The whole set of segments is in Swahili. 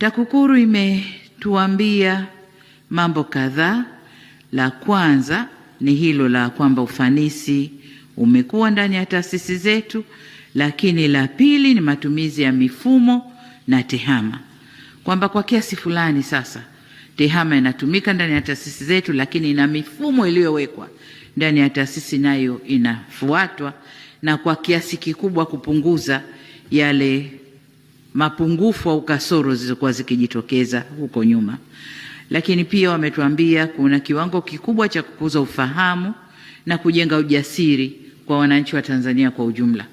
TAKUKURU imetuambia mambo kadhaa. La kwanza ni hilo la kwamba ufanisi umekuwa ndani ya taasisi zetu, lakini la pili ni matumizi ya mifumo na tehama, kwamba kwa kiasi fulani sasa tehama inatumika ndani ya taasisi zetu, lakini na mifumo iliyowekwa ndani ya taasisi nayo inafuatwa, na kwa kiasi kikubwa kupunguza yale mapungufu au kasoro zilizokuwa zikijitokeza huko nyuma. Lakini pia wametuambia kuna kiwango kikubwa cha kukuza ufahamu na kujenga ujasiri kwa wananchi wa Tanzania kwa ujumla,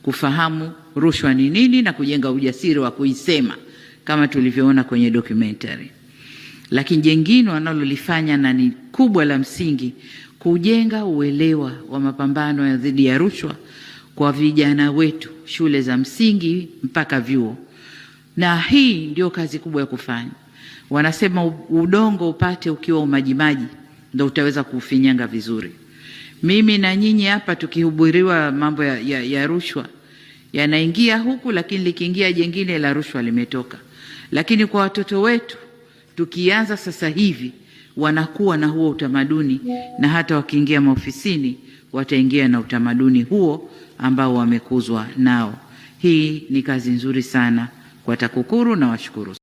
kufahamu rushwa ni nini na kujenga ujasiri wa kuisema kama tulivyoona kwenye documentary. Lakini jengine wanalolifanya na ni kubwa la msingi, kujenga uelewa wa mapambano ya dhidi ya rushwa kwa vijana wetu shule za msingi mpaka vyuo. Na hii ndio kazi kubwa ya kufanya. Wanasema udongo upate ukiwa umajimaji ndio utaweza kufinyanga vizuri. Mimi na nyinyi hapa tukihubiriwa mambo ya rushwa yanaingia huku, lakini likiingia jengine la rushwa limetoka. Lakini kwa watoto wetu tukianza sasa hivi wanakuwa na huo utamaduni, na hata wakiingia maofisini wataingia na utamaduni huo ambao wamekuzwa nao. Hii ni kazi nzuri sana kwa TAKUKURU na washukuru.